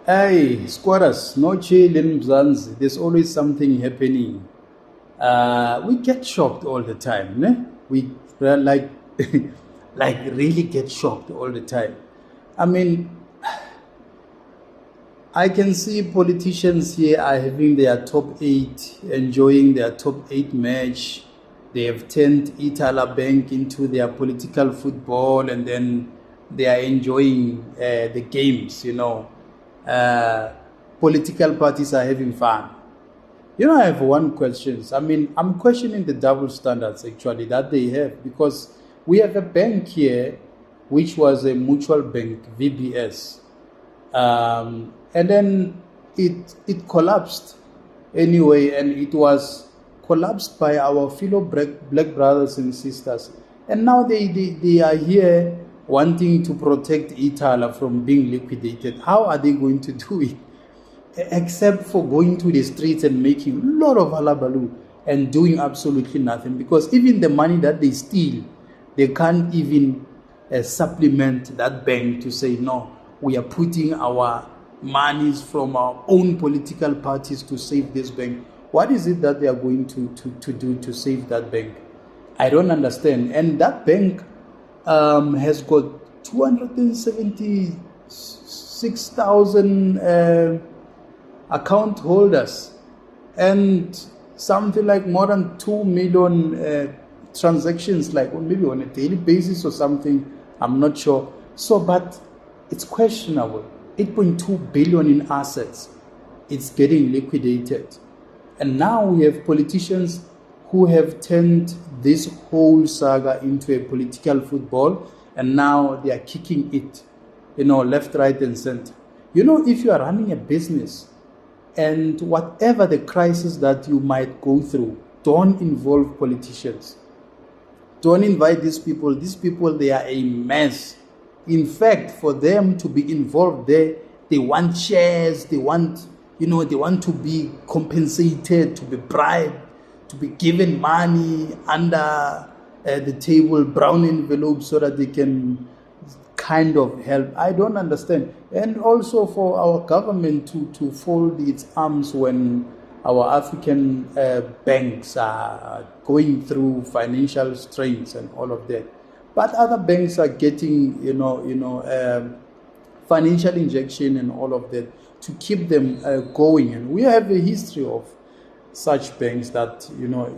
Hey, squatters, no chill in Mzansi. There's always something happening. We get shocked all the time, ne? Like, like really get shocked all the time. I mean, I can see politicians here are having their top eight, enjoying their top eight match. They have turned Ithala Bank into their political football, and then they are enjoying the games. Uh, Political parties are having fun. I have one question. I mean, I'm questioning the double standards actually that they have because we have a bank here, which was a mutual bank, VBS, and then it collapsed anyway, and it was collapsed by our fellow black brothers and sisters, and now they are here wanting to protect Itala from being liquidated. How are they going to do it? Except for going to the streets and making a lot of halabaloo and doing absolutely nothing, because even the money that they steal, they can't even supplement that bank to say, no, we are putting our monies from our own political parties to save this bank. What is it that they are going to do to save that bank? I don't understand. And that bank has got 276,000 account holders and something like more than 2 million transactions, like maybe on a daily basis or something. I'm not sure. So, but it's questionable. 8.2 billion in assets. It's getting liquidated. And now we have politicians who have turned this whole saga into a political football, and now they are kicking it, left, right, and center. If you are running a business, and whatever the crisis that you might go through, don't involve politicians. Don't invite these people. These people, they are a mess. In fact, for them to be involved there, they want shares, they want to be compensated, to be bribed, to be given money under the table, brown envelopes, so that they can kind of help. I don't understand. And also for our government to fold its arms when our African banks are going through financial strains and all of that. But other banks are getting, financial injection and all of that to keep them going. And we have a history of such banks that,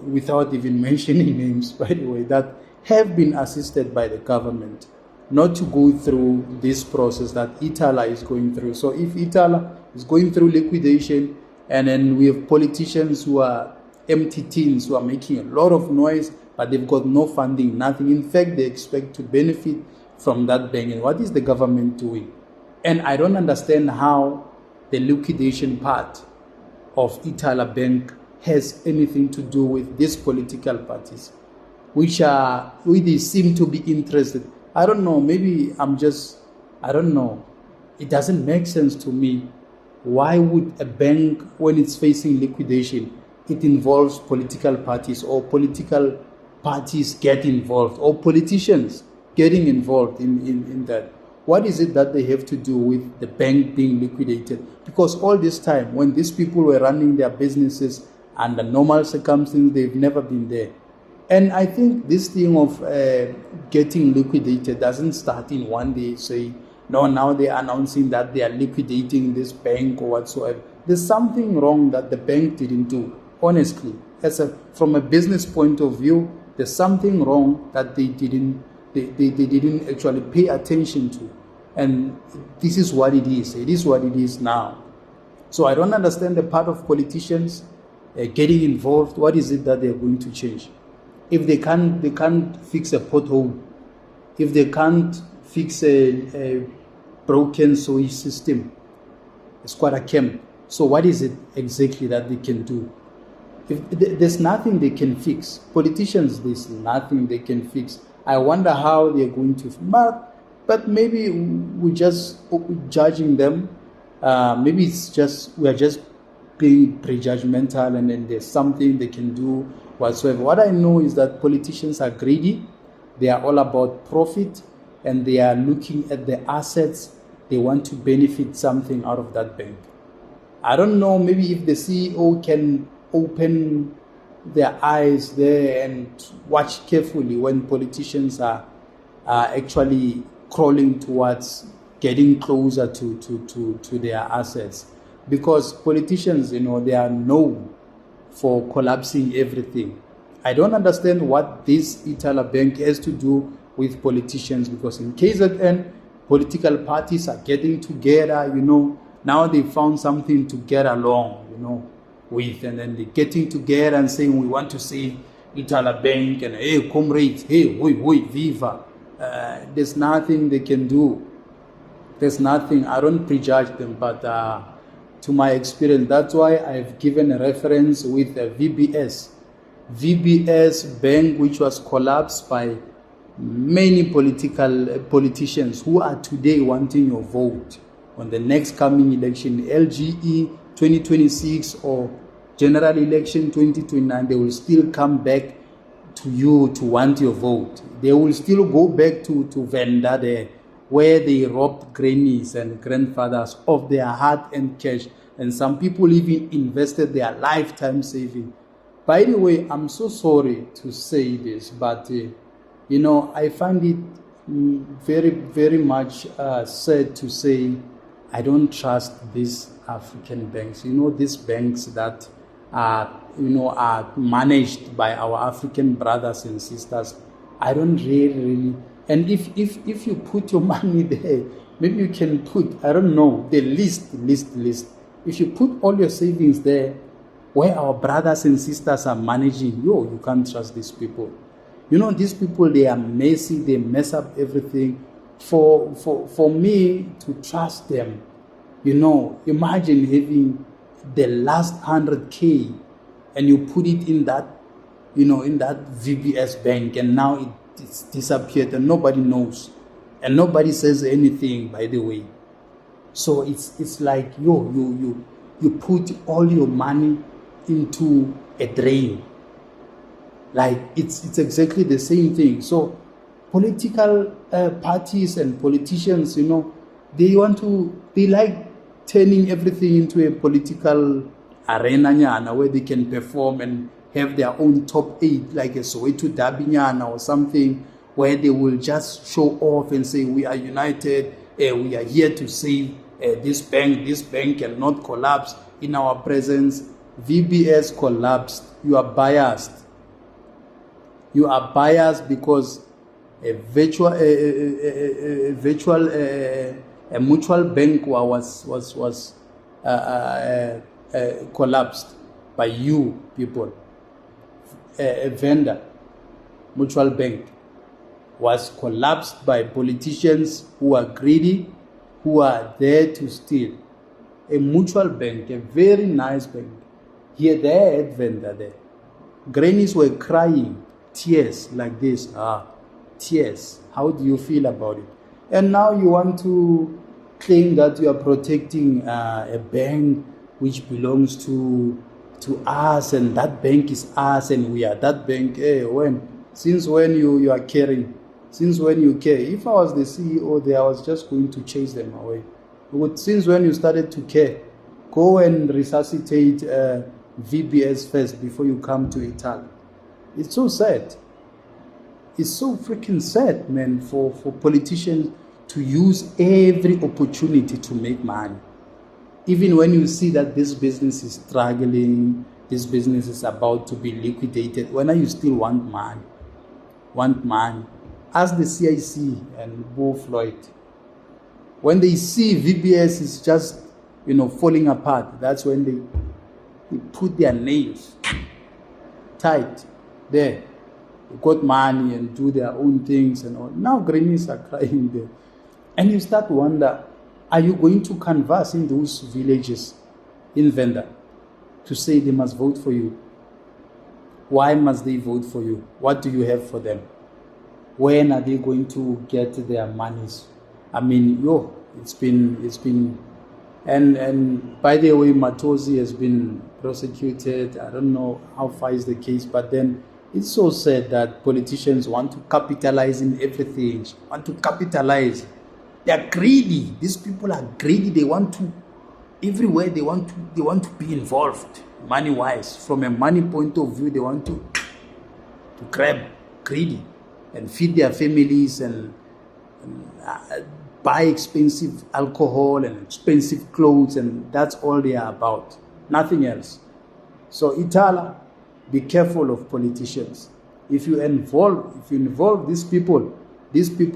without even mentioning names, by the way, that have been assisted by the government not to go through this process that Ithala is going through. So if Ithala is going through liquidation, and then we have politicians who are empty tins, who are making a lot of noise, but they've got no funding, nothing. In fact, they expect to benefit from that bank. And what is the government doing? And I don't understand how the liquidation part of Ithala Bank has anything to do with these political parties, which they seem to be interested. I don't know, maybe I don't know. It doesn't make sense to me. Why would a bank, when it's facing liquidation, it involves political parties, or political parties get involved, or politicians getting involved in that? What is it that they have to do with the bank being liquidated? Because all this time, when these people were running their businesses under normal circumstances, they've never been there. And I think this thing of getting liquidated doesn't start in one day. Say, no, now they're announcing that they are liquidating this bank or whatsoever. There's something wrong that the bank didn't do. Honestly, from a business point of view, there's something wrong that they didn't actually pay attention to. And this is what it is. It is what it is now. So I don't understand the part of politicians getting involved. What is it that they're going to change? If they can't fix a pothole, if they can't fix a broken sewage system, a squatter camp, so what is it exactly that they can do? If there's nothing they can fix. Politicians, there's nothing they can fix. I wonder how they're going to. But maybe we're just judging them. Maybe we're just being prejudgmental, and then there's something they can do whatsoever. What I know is that politicians are greedy. They are all about profit, and they are looking at the assets they want to benefit something out of that bank. I don't know, maybe if the CEO can open their eyes there and watch carefully when politicians are actually crawling towards getting closer to their assets. Because politicians, they are known for collapsing everything. I don't understand what this Ithala Bank has to do with politicians, because in KZN, political parties are getting together, now they found something to get along, with, and then they're getting together and saying, we want to save Ithala Bank, and hey, comrades, hey, oi, viva. There's nothing they can do. There's nothing. I don't prejudge them, but to my experience, that's why I've given a reference with VBS Bank, which was collapsed by many politicians who are today wanting your vote on the next coming election, LGE 2026 or general election 2029. They will still come back to you to want your vote. They will still go back to Venda there, where they robbed grannies and grandfathers of their heart and cash, and some people even invested their lifetime saving. By the way, I'm so sorry to say this, but I find it very, very much sad to say I don't trust these African banks. These banks that are managed by our African brothers and sisters. I don't really. And if you put your money there, maybe you can put, I don't know, the list. If you put all your savings there, where our brothers and sisters are managing, you can't trust these people. These people, they are messy, they mess up everything. For me to trust them, imagine having the last 100K and you put it in that, in that VBS bank, and now it's disappeared and nobody knows and nobody says anything, by the way. So it's like you put all your money into a drain. Like it's exactly the same thing. So political parties and politicians, they like turning everything into a political arena where they can perform and have their own top 8, like a Soweto Derby or something, where they will just show off and say, we are united, we are here to save this bank cannot collapse in our presence. VBS collapsed. You are biased. Because a mutual bank was collapsed by you people. A vendor, mutual bank, was collapsed by politicians who are greedy, who are there to steal. A mutual bank, a very nice bank. Here, there at vendor there. Grannies were crying, tears like this. Tears. How do you feel about it? And now you want to claim that you are protecting a bank which belongs to us, and that bank is us, and we are that bank. Since when you are caring? Since when you care? If I was the CEO there, I was just going to chase them away. But since when you started to care? Go and resuscitate VBS first before you come to Ithala. It's so sad. It's so freaking sad, man, for politicians to use every opportunity to make money. Even when you see that this business is struggling, this business is about to be liquidated, when you still want money? Ask the CIC and Bo Floyd. When they see VBS is just, falling apart, that's when they put their nails tight there. They got money and do their own things and all. Now grannies are crying there. And you start to wonder, are you going to canvass in those villages in Venda to say they must vote for you? Why must they vote for you? What do you have for them? When are they going to get their monies? I mean, it's been, and by the way, Matosi has been prosecuted. I don't know how far is the case, but then it's so sad that politicians want to capitalize in everything, want to capitalize. They are greedy. These people are greedy. They want to, everywhere they want to be involved, money-wise. From a money point of view, they want to grab, greedy, and feed their families and buy expensive alcohol and expensive clothes, and that's all they are about. Nothing else. So Ithala, be careful of politicians. If you involve these people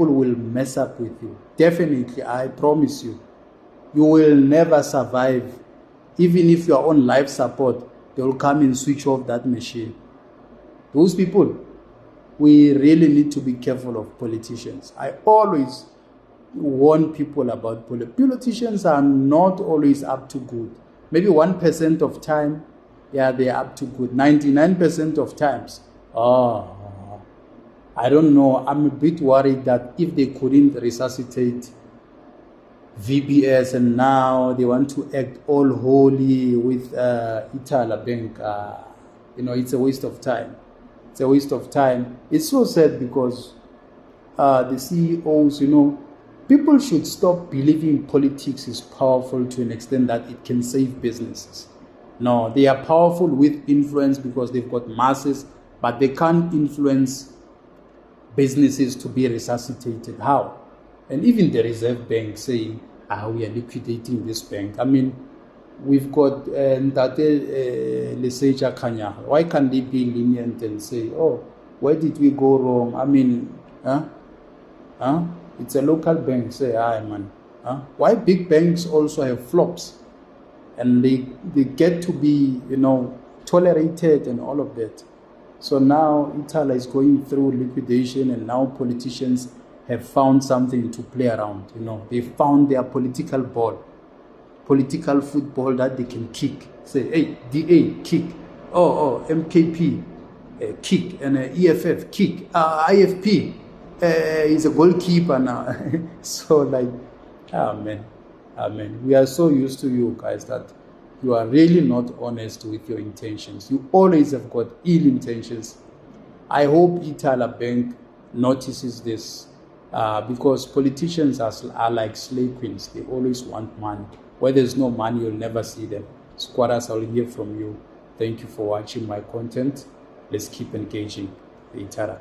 will mess up with you. Definitely, I promise you. You will never survive. Even if you are on life support, they will come and switch off that machine. Those people, we really need to be careful of politicians. I always warn people about politicians are not always up to good. Maybe 1% of time, yeah, they're up to good. 99% of times, I don't know. I'm a bit worried that if they couldn't resuscitate VBS and now they want to act all holy with Ithala Bank, it's a waste of time. It's a waste of time. It's so sad because the CEOs, people should stop believing politics is powerful to an extent that it can save businesses. No, they are powerful with influence because they've got masses, but they can't influence businesses to be resuscitated. How? And even the Reserve Bank saying, we are liquidating this bank. I mean, we've got Ntate Leseja Kanya. Why can't they be lenient and say, where did we go wrong? I mean, it's a local bank. Say, man. Why big banks also have flops? And they get to be, tolerated and all of that. So now Ithala is going through liquidation, and now politicians have found something to play around. They found their political ball, political football that they can kick. Say, hey, DA, kick. MKP, kick. And EFF, kick. IFP is a goalkeeper now. So amen. We are so used to you guys that you are really not honest with your intentions. You always have got ill intentions. I hope Ithala Bank notices this because politicians are like slave queens. They always want money. Where there's no money, you'll never see them. Squatters, I'll hear from you. Thank you for watching my content. Let's keep engaging. Ithala.